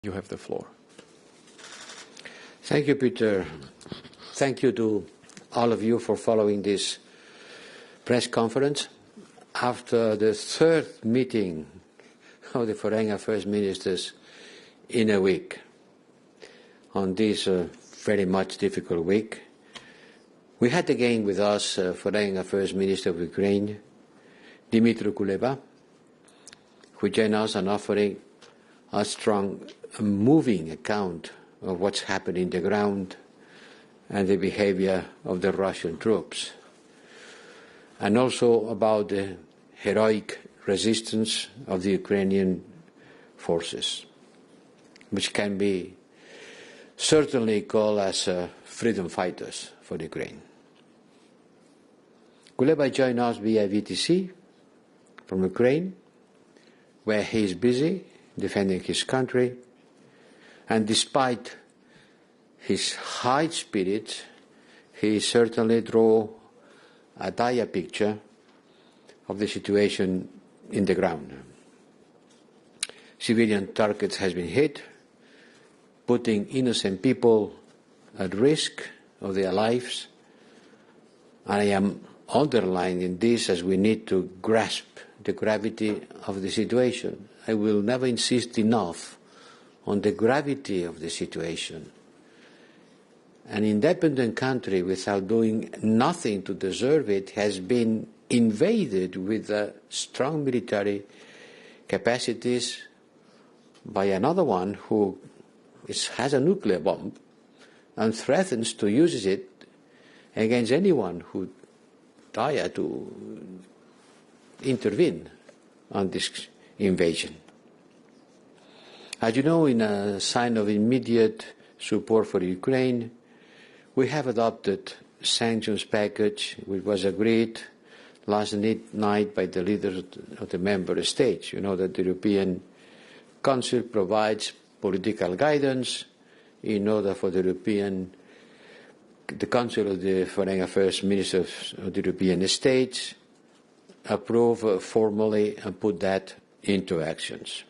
You have the floor. Thank you, Peter. Thank you to all of you for following this press conference. After the third meeting of the Foreign Affairs Ministers in a week, on this very much difficult week, we had again with us Foreign Affairs Minister of Ukraine, Dmytro Kuleba, who joined us in offering a strong, moving account of what's happening on the ground and the behavior of the Russian troops, and also about the heroic resistance of the Ukrainian forces, which can be certainly called as freedom fighters for Ukraine. Kuleba joined us via VTC from Ukraine, where he is busy defending his country, and despite his high spirit, he certainly drew a dire picture of the situation in the ground. Civilian targets has been hit, putting innocent people at risk of their lives. I am underlining this as we need to grasp the gravity of the situation. I will never insist enough on the gravity of the situation. An independent country, without doing nothing to deserve it, has been invaded with strong military capacities by another one who has a nuclear bomb and threatens to use it against anyone who dare to intervene on this invasion. As you know, in a sign of immediate support for Ukraine, we have adopted a sanctions package which was agreed last night by the leaders of the member states. You know that the European Council provides political guidance in order for the Council of the Foreign Affairs Ministers of the European States approve formally and put that into actions.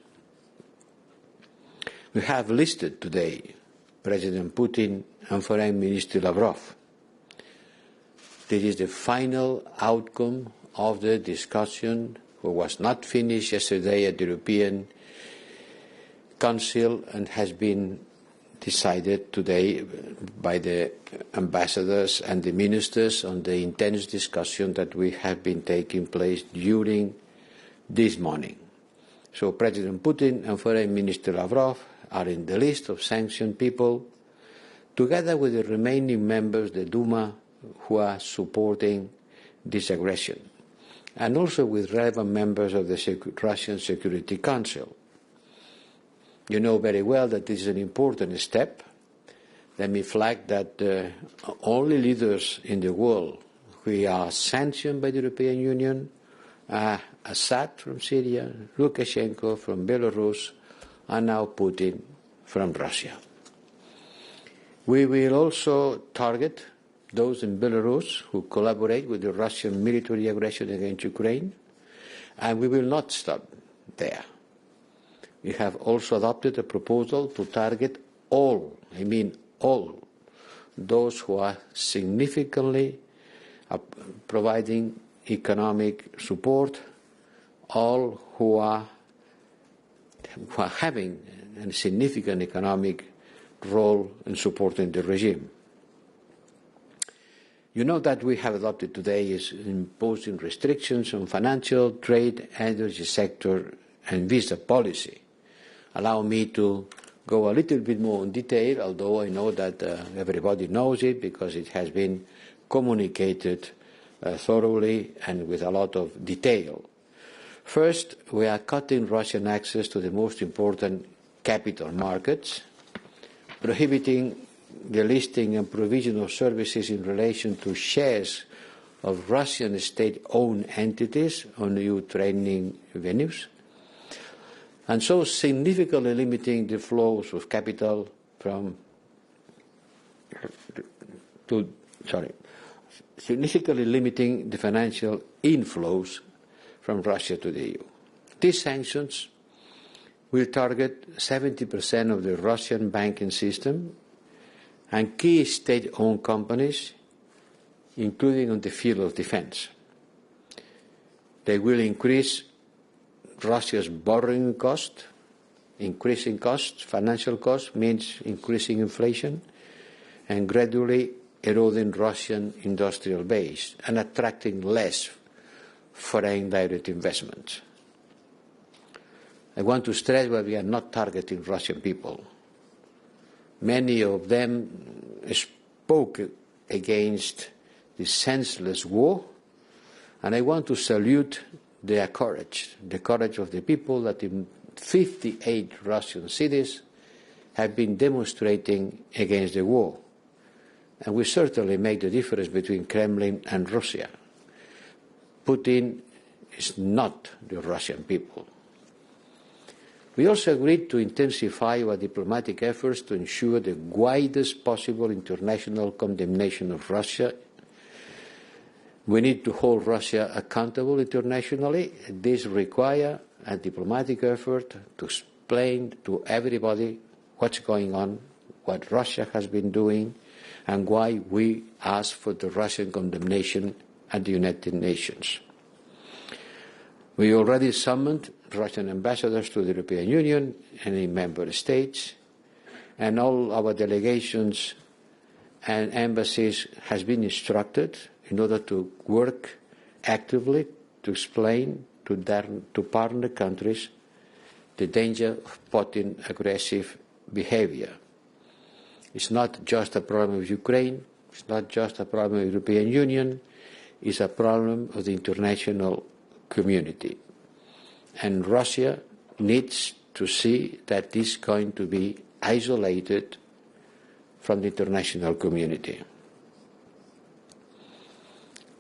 We have listed today President Putin and Foreign Minister Lavrov. This is the final outcome of the discussion, which was not finished yesterday at the European Council and has been decided today by the ambassadors and the ministers on the intense discussion that we have been taking place during this morning. So President Putin and Foreign Minister Lavrov are in the list of sanctioned people, together with the remaining members of the Duma who are supporting this aggression, and also with relevant members of the Russian Security Council. You know very well that this is an important step. Let me flag that the only leaders in the world who are sanctioned by the European Union are Assad from Syria, Lukashenko from Belarus, and now Putin from Russia. We will also target those in Belarus who collaborate with the Russian military aggression against Ukraine, and we will not stop there. We have also adopted a proposal to target all, I mean all, those who are significantly providing economic support, all who are having a significant economic role in supporting the regime. You know that we have adopted today is imposing restrictions on financial, trade, energy sector and visa policy. Allow me to go a little bit more in detail, although I know that everybody knows it because it has been communicated thoroughly and with a lot of detail. First, we are cutting Russian access to the most important capital markets, prohibiting the listing and provision of services in relation to shares of Russian state-owned entities on EU training venues, and so significantly limiting the flows of capital significantly limiting the financial inflows from Russia to the EU. These sanctions will target 70% of the Russian banking system and key state-owned companies, including on the field of defense. They will increase Russia's borrowing cost. Increasing costs, financial costs, means increasing inflation and gradually eroding Russian industrial base and attracting less foreign direct investment. I want to stress that we are not targeting Russian people. Many of them spoke against the senseless war, and I want to salute their courage, the courage of the people that in 58 Russian cities have been demonstrating against the war. And we certainly make the difference between Kremlin and Russia. Putin is not the Russian people. We also agreed to intensify our diplomatic efforts to ensure the widest possible international condemnation of Russia. We need to hold Russia accountable internationally. This requires a diplomatic effort to explain to everybody what's going on, what Russia has been doing, and why we ask for the Russian condemnation at the United Nations. We already summoned Russian ambassadors to the European Union and in member states, and all our delegations and embassies has been instructed in order to work actively to explain to partner countries the danger of Putin's aggressive behavior. It's not just a problem of Ukraine, it's not just a problem of the European Union, it's a problem of the international community. And Russia needs to see that this is going to be isolated from the international community.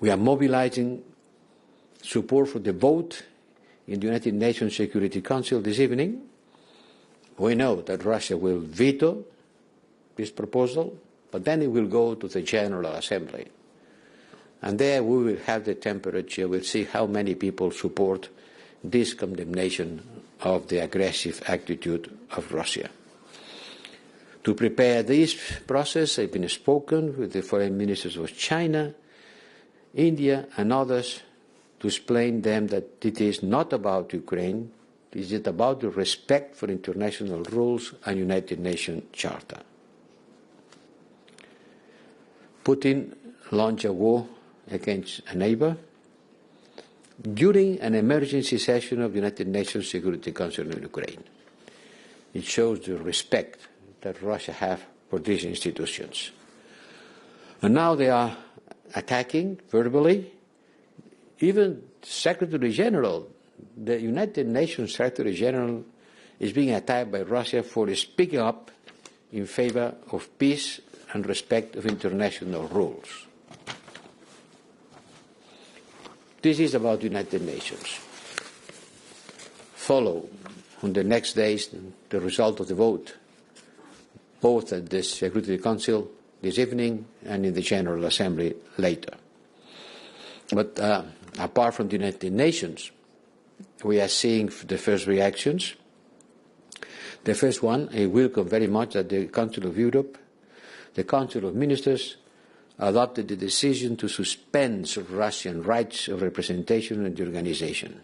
We are mobilizing support for the vote in the United Nations Security Council this evening. We know that Russia will veto this proposal, but then it will go to the General Assembly. And there we will have the temperature, we'll see how many people support this condemnation of the aggressive attitude of Russia. To prepare this process, I've been spoken with the foreign ministers of China, India and others to explain them that it is not about Ukraine, it is about the respect for international rules and United Nations Charter. Putin launched a war against a neighbor during an emergency session of the United Nations Security Council in Ukraine. It shows the respect that Russia has for these institutions. And now they are attacking verbally. Even Secretary General, the United Nations Secretary General, is being attacked by Russia for speaking up in favor of peace and respect of international rules. This is about the United Nations. Follow on the next days the result of the vote, both at the Security Council this evening and in the General Assembly later. But apart from the United Nations, we are seeing the first reactions. The first one, I welcome very much that the Council of Europe, the Council of Ministers, adopted the decision to suspend Russian rights of representation in the organization.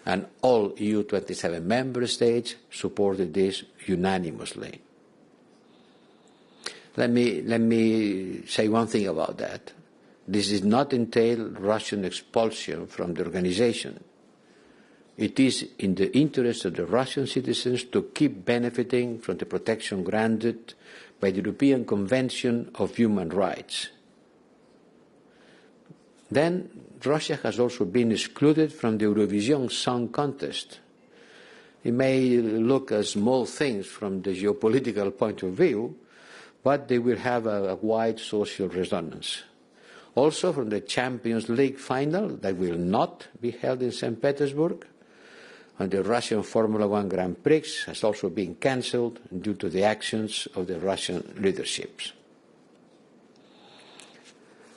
And all EU 27 member states supported this unanimously. Let me say one thing about that. This does not entail Russian expulsion from the organization. It is in the interest of the Russian citizens to keep benefiting from the protection granted by the European Convention of Human Rights. Then Russia has also been excluded from the Eurovision Song Contest. It may look as small things from the geopolitical point of view, but they will have a wide social resonance. Also from the Champions League final that will not be held in St. Petersburg, and the Russian Formula One Grand Prix has also been cancelled due to the actions of the Russian leaderships.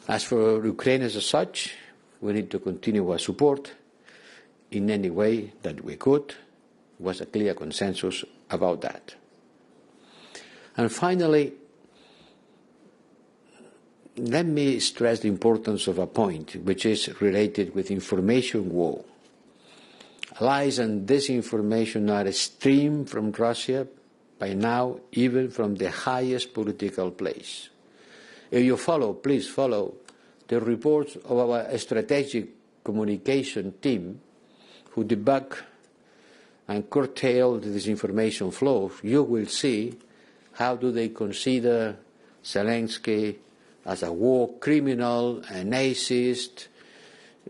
As for Ukraine as such, we need to continue our support in any way that we could. was a clear consensus about that. And finally, let me stress the importance of a point which is related with information war. Lies and disinformation are streamed from Russia by now, even from the highest political place. If you follow, please follow the reports of our strategic communication team who debug and curtail the disinformation flow, you will see how do they consider Zelensky as a war criminal, a Nazist,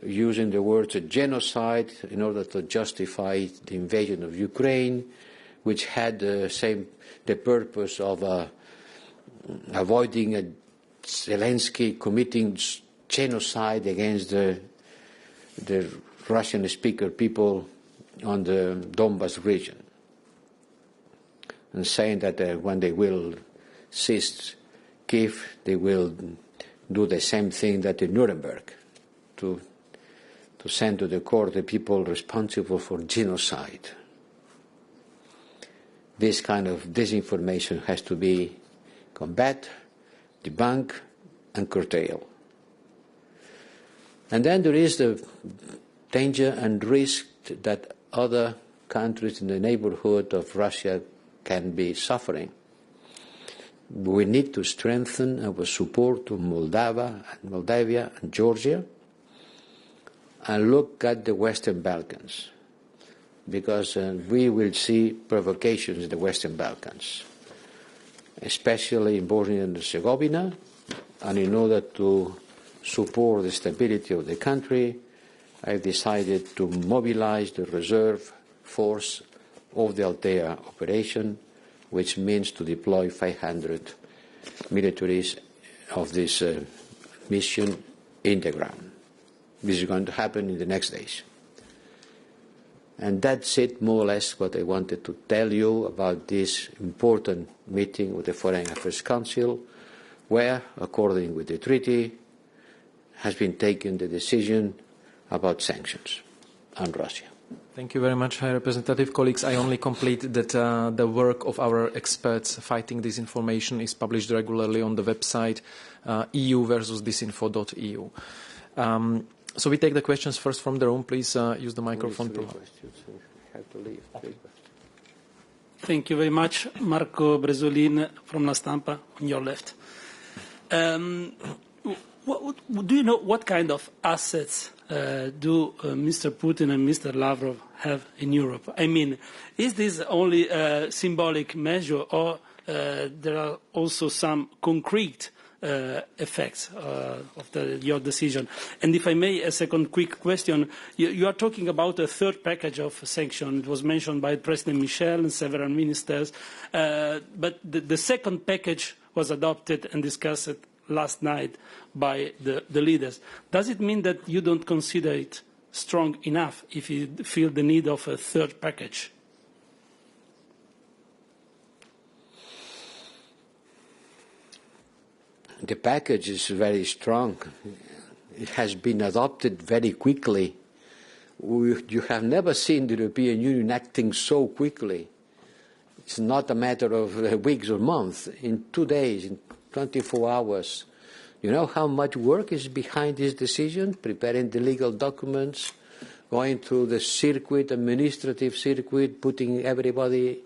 using the words genocide in order to justify the invasion of Ukraine, which had the purpose of avoiding Zelensky committing genocide against the Russian-speaking people on the Donbas region, and saying that when they will seize Kiev, they will do the same thing that in Nuremberg, to send to the court the people responsible for genocide. This kind of disinformation has to be combated, debunked, and curtailed. And then there is the danger and risk that other countries in the neighborhood of Russia can be suffering. We need to strengthen our support to Moldavia and Georgia, and look at the Western Balkans, because we will see provocations in the Western Balkans, especially in Bosnia and Herzegovina, and in order to support the stability of the country, I've decided to mobilize the reserve force of the Althea operation, which means to deploy 500 militaries of this mission in the ground. This is going to happen in the next days. And that's it, more or less, what I wanted to tell you about this important meeting with the Foreign Affairs Council, where, according with the treaty, has been taken the decision about sanctions on Russia. Thank you very much, High Representative. Colleagues, I only complete that the work of our experts fighting disinformation is published regularly on the website eu-disinfo.eu. So we take the questions first from the room. Please use the microphone. Thank you very much. Marco Bresolin from La Stampa, on your left. Do you know what kind of assets do Mr. Putin and Mr. Lavrov have in Europe? I mean, is this only a symbolic measure, or there are also some concrete effects of your decision? And if I may, a second quick question. You are talking about a third package of sanctions. It was mentioned by President Michel and several ministers. But the second package was adopted and discussed last night by the leaders. Does it mean that you don't consider it strong enough if you feel the need of a third package? The package is very strong. It has been adopted very quickly. You have never seen the European Union acting so quickly. It's not a matter of weeks or months. In 2 days, in 24 hours. You know how much work is behind this decision? Preparing the legal documents, going through the circuit, administrative circuit, putting everybody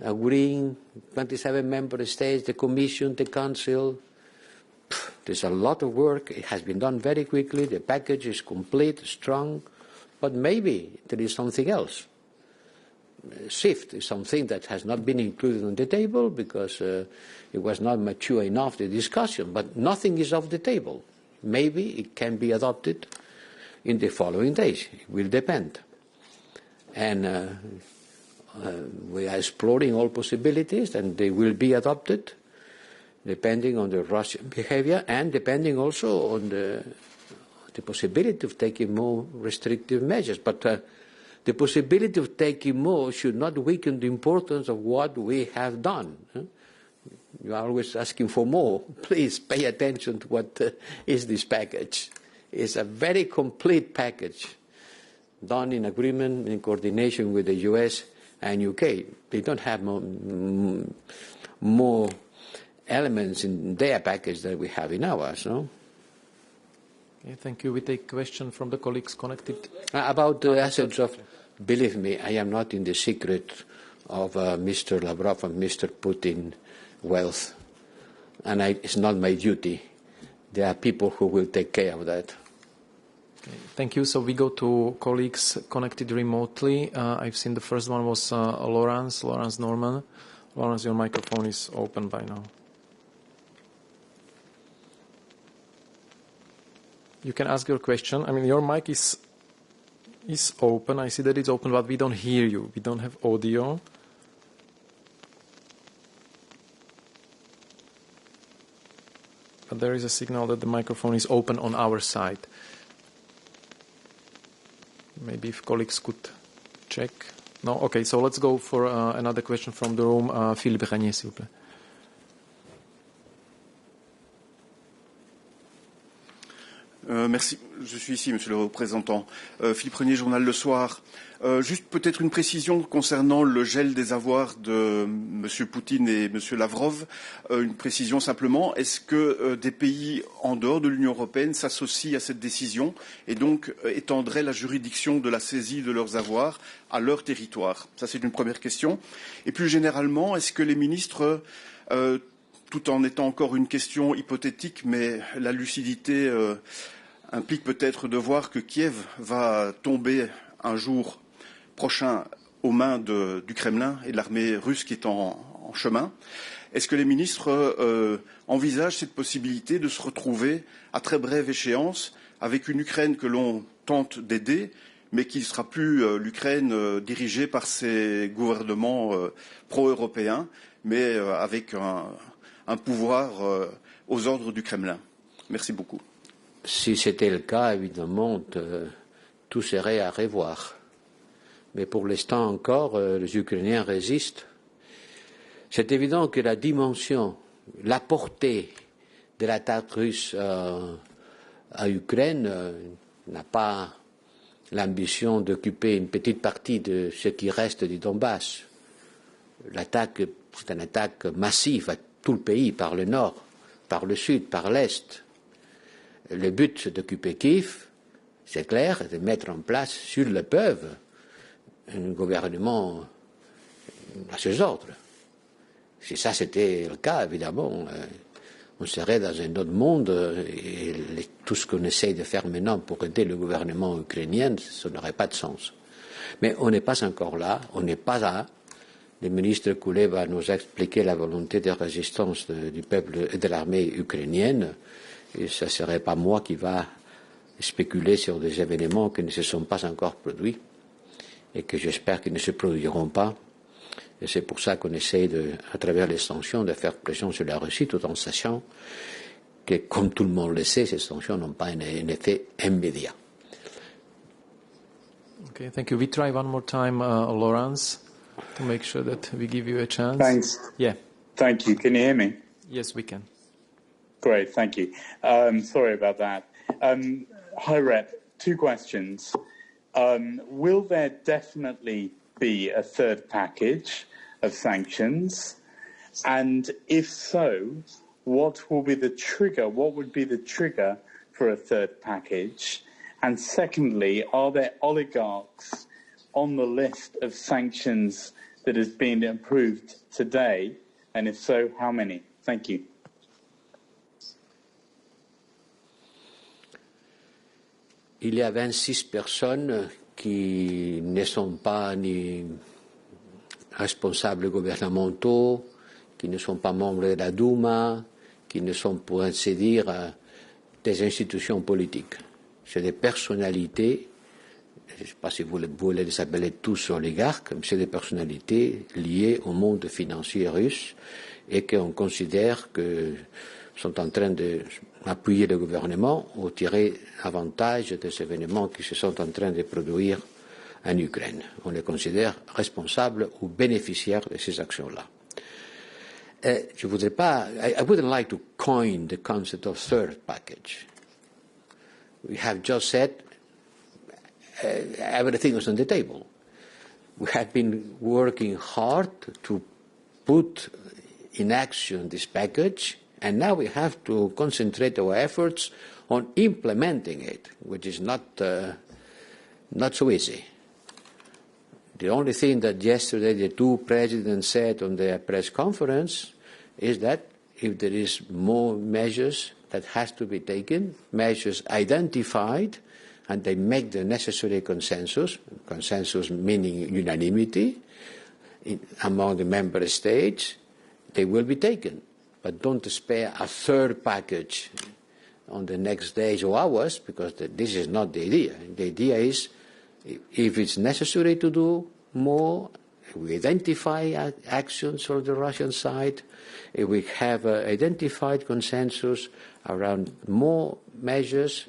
agreeing, 27 member states, the Commission, the Council. There's a lot of work. It has been done very quickly. The package is complete, strong, but maybe there is something else. SWIFT is something that has not been included on the table because it was not mature enough, the discussion, but nothing is off the table. Maybe it can be adopted in the following days. It will depend. And we are exploring all possibilities, and they will be adopted depending on the Russian behavior and depending also on the possibility of taking more restrictive measures. But the possibility of taking more should not weaken the importance of what we have done. You are always asking for more. Please pay attention to what is this package. It's a very complete package, done in agreement, in coordination with the US and UK. They don't have more elements in their package than we have in ours, no? Okay, thank you. We take a question from the colleagues connected. About the assets of, believe me, I am not in the secret of Mr. Lavrov and Mr. Putin wealth, and it's not my duty. There are people who will take care of that. Okay, thank you. So we go to colleagues connected remotely. I've seen the first one was Lawrence Norman. Lawrence, your microphone is open by now. You can ask your question. I mean, your mic is open. I see that it's open, but we don't hear you. We don't have audio. But there is a signal that the microphone is open on our side. Maybe if colleagues could check. No? Okay, so let's go for another question from the room. Philippe Ragnier, s'il vous plaît. Merci. Je suis ici, Monsieur le représentant. Philippe Renier, Journal Le Soir. Juste peut-être une précision concernant le gel des avoirs de Monsieur Poutine et Monsieur Lavrov. Une précision simplement. Est-ce que des pays en dehors de l'Union européenne s'associent à cette décision et donc étendraient la juridiction de la saisie de leurs avoirs à leur territoire? Ça, c'est une première question. Et plus généralement, est-ce que les ministres, tout en étant encore une question hypothétique, mais la lucidité implique peut-être de voir que Kiev va tomber un jour prochain aux mains du Kremlin et de l'armée russe qui est en chemin. Est-ce que les ministres envisagent cette possibilité de se retrouver à très brève échéance avec une Ukraine que l'on tente d'aider, mais qui ne sera plus l'Ukraine dirigée par ces gouvernements pro-européens, mais avec un pouvoir aux ordres du Kremlin? Merci beaucoup. Si c'était le cas, évidemment, tout serait à revoir. Mais pour l'instant encore, les Ukrainiens résistent. C'est évident que la dimension, la portée de l'attaque russe à Ukraine n'a pas l'ambition d'occuper une petite partie de ce qui reste du Donbass. L'attaque, c'est une attaque massive à tout le pays, par le nord, par le sud, par l'est. Le but, c'est d'occuper Kiev, c'est clair, de mettre en place, s'ils le peuvent, un gouvernement à ses ordres. Si ça c'était le cas, évidemment, on serait dans un autre monde et tout ce qu'on essaye de faire maintenant pour aider le gouvernement ukrainien, ça n'aurait pas de sens. Mais on n'est pas encore là, on n'est pas là. Le ministre Kuleba nous a expliqué la volonté de résistance du peuple et de l'armée ukrainienne. Et ce ne serait pas moi qui va spéculer sur des événements qui ne se sont pas encore produits et que j'espère qu'ils ne se produiront pas. Et c'est pour ça qu'on essaie, à travers les sanctions, de faire pression sur la Russie, tout en sachant que, comme tout le monde le sait, ces sanctions n'ont pas un effet immédiat. Okay, thank you. We try one more time, Lawrence, to make sure that we give you a chance. Thanks. Yeah. Thank you. Can you hear me? Yes, we can. Great, thank you. Sorry about that. Hi, Rep. 2 questions. Will there definitely be a third package of sanctions? And if so, what will be the trigger? What would be the trigger for a third package? And secondly, are there oligarchs on the list of sanctions that has been approved today? And if so, how many? Thank you. Il y a 26 personnes qui ne sont pas ni responsables gouvernementaux, qui ne sont pas membres de la Douma, qui ne sont, pour ainsi dire, des institutions politiques. C'est des personnalités, je ne sais pas si vous voulez les appeler tous oligarques, mais c'est des personnalités liées au monde financier russe et qu'on considère que sont en train d'appuyer le gouvernement ou tirer avantage des événements qui se sont en train de produire en Ukraine. On les considère responsables ou bénéficiaires de ces actions-là. Je voudrais pas, I wouldn't like to coin the concept of third package. We have just said everything is on the table. We have been working hard to put in action this package, and now we have to concentrate our efforts on implementing it, which is not so easy. The only thing that yesterday the two presidents said on their press conference is that if there is more measures that has to be taken, measures identified, and they make the necessary consensus meaning unanimity among the member states, they will be taken. But don't spare a third package on the next days or hours, because this is not the idea. The idea is, if it's necessary to do more, if we identify actions from the Russian side, if we have identified consensus around more measures,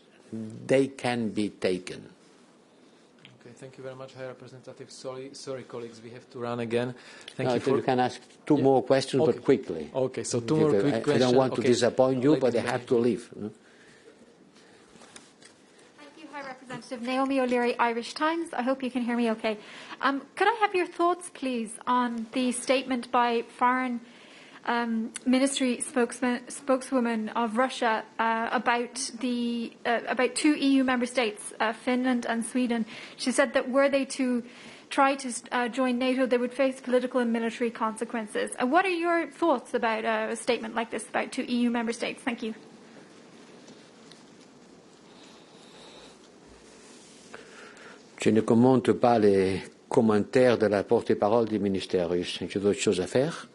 they can be taken. Okay, thank you very much, High Representative. Sorry, colleagues, we have to run again. You can ask two more questions, but quickly. Okay, so two more quick questions. I don't want to disappoint you, but I have to leave. No? Thank you, High Representative. Naomi O'Leary, Irish Times. I hope you can hear me okay. Could I have your thoughts, please, on the statement by Foreign Ministry spokeswoman of Russia about two EU member states, Finland and Sweden? She said that were they to try to join NATO, they would face political and military consequences. What are your thoughts about a statement like this about two EU member states? Thank you. Je ne commente pas les commentaires de la porte-parole du ministère russe. J'ai d'autres choses à faire.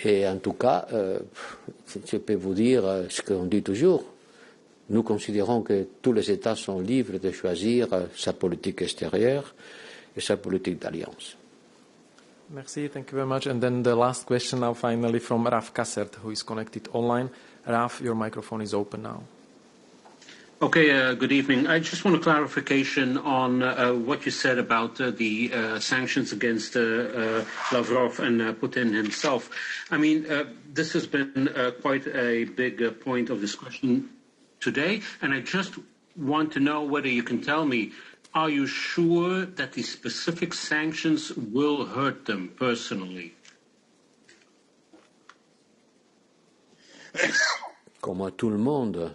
Et en tout cas, je peux vous dire ce qu'on dit toujours. Nous considérons que tous les États sont libres de choisir sa politique extérieure et sa politique d'alliance. Merci, thank you very much. And then the last question now finally from Raf Kassert, who is connected online. Raf, your microphone is open now. Okay, good evening. I just want a clarification on what you said about the sanctions against Lavrov and Putin himself. I mean, this has been quite a big point of discussion today, and I just want to know whether you can tell me, are you sure that these specific sanctions will hurt them personally? Comme à tout le monde,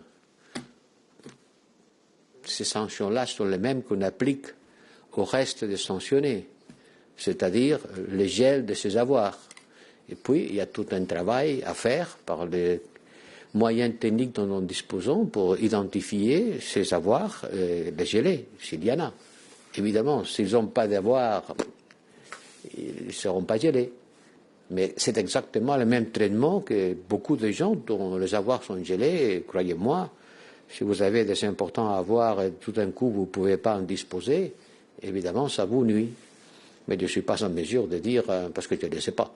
ces sanctions-là sont les mêmes qu'on applique au reste des sanctionnés, c'est-à-dire le gel de ses avoirs. Et puis, il y a tout un travail à faire par les moyens techniques dont nous disposons pour identifier ces avoirs et les geler, s'il y en a. Évidemment, s'ils n'ont pas d'avoirs, ils ne seront pas gelés. Mais c'est exactement le même traitement que beaucoup de gens dont les avoirs sont gelés, et croyez-moi. Si vous avez des importants avoirs et tout d'un coup vous ne pouvez pas en disposer, évidemment ça vous nuit. Mais je ne suis pas en mesure de dire, parce que je ne sais pas,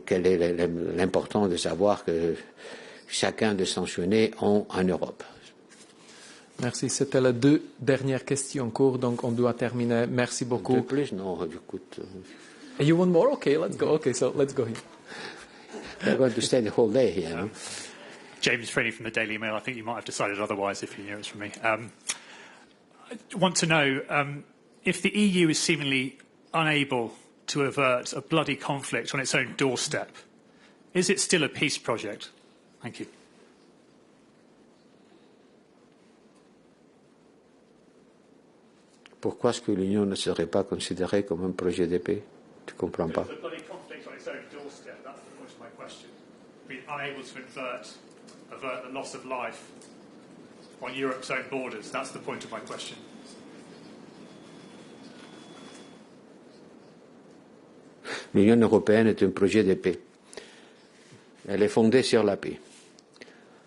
quel est l'important de savoir que chacun des sanctionnés ont en Europe. Merci. C'était les deux dernières questions en cours, donc on doit terminer. Merci beaucoup. De plus, non, écoute. You want more? Okay, let's go. Okay, so let's go here. We're going to stay the whole day here, no? James Freeney from the Daily Mail. I think you might have decided otherwise if you knew it was from me. I want to know if the EU is seemingly unable to avert a bloody conflict on its own doorstep, is it still a peace project? Thank you. Pourquoi est-ce que l'Union ne serait pas considérée comme un projet de paix? Tu ne comprends pas. The bloody conflict on its own doorstep, that's the point of my question. Being unable to avert the loss of life on Europe's own borders, that's the point of my question. L'Union européenne est un projet de paix. Elle est fondée sur la paix.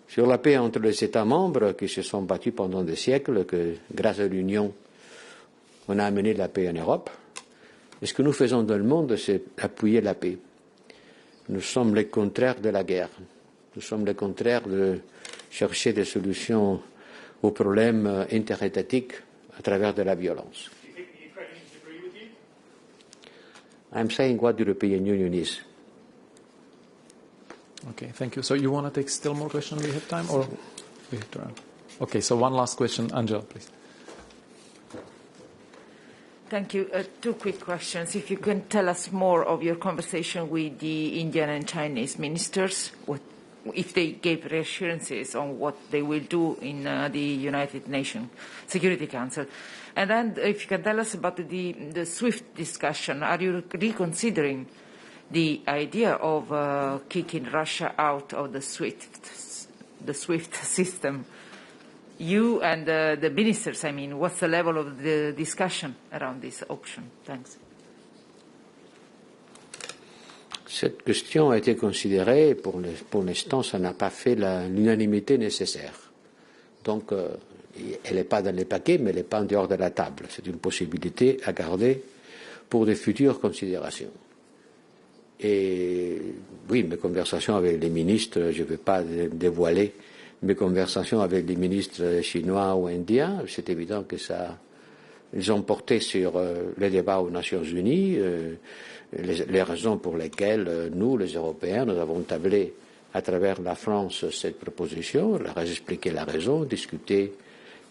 Sur la paix entre les États membres qui se sont battus pendant des siècles, que grâce à l'Union, on a amené la paix en Europe. Et ce que nous faisons dans le monde, c'est appuyer la paix. Nous sommes le contraire de la guerre. Nous sommes le contraire de chercher des solutions aux problèmes interétatiques à travers de la violence. I'm saying what the European Union is. Okay, thank you. So you want to take still more questions? We have time, or we have to run? Okay, so one last question, Angela, please. Thank you. Two quick questions. If you can tell us more of your conversation with the Indian and Chinese ministers, if they gave reassurances on what they will do in the United Nations Security Council. And then if you can tell us about the SWIFT discussion, are you reconsidering the idea of kicking Russia out of the SWIFT system? You and the ministers, I mean, what's the level of the discussion around this option? Thanks. Cette question a été considérée, pour l'instant, ça n'a pas fait l'unanimité nécessaire. Donc, elle n'est pas dans les paquets, mais elle n'est pas en dehors de la table. C'est une possibilité à garder pour de futures considérations. Et oui, mes conversations avec les ministres, je ne vais pas dévoiler mes conversations avec les ministres chinois ou indiens, c'est évident que ils ont porté sur les débats aux Nations Unies, les raisons pour lesquelles nous, les Européens, nous avons tablé à travers la France cette proposition, leur expliquer la raison, discuter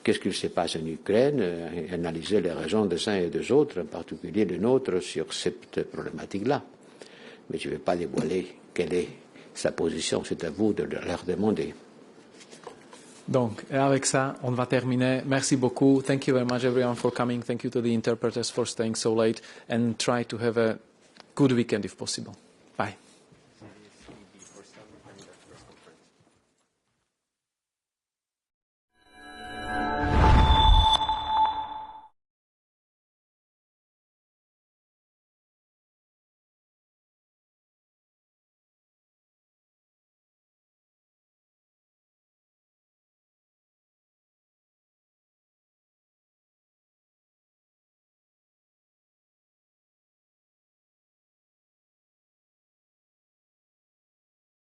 qu'est-ce qu'il se passe en Ukraine, analyser les raisons des uns et des autres, en particulier les nôtres, sur cette problématique-là. Mais je ne vais pas dévoiler quelle est sa position, c'est à vous de leur demander. Donc, avec ça, on va terminer. Merci beaucoup. Thank you very much, everyone, for coming. Thank you to the interpreters for staying so late. And try to have a good weekend if possible.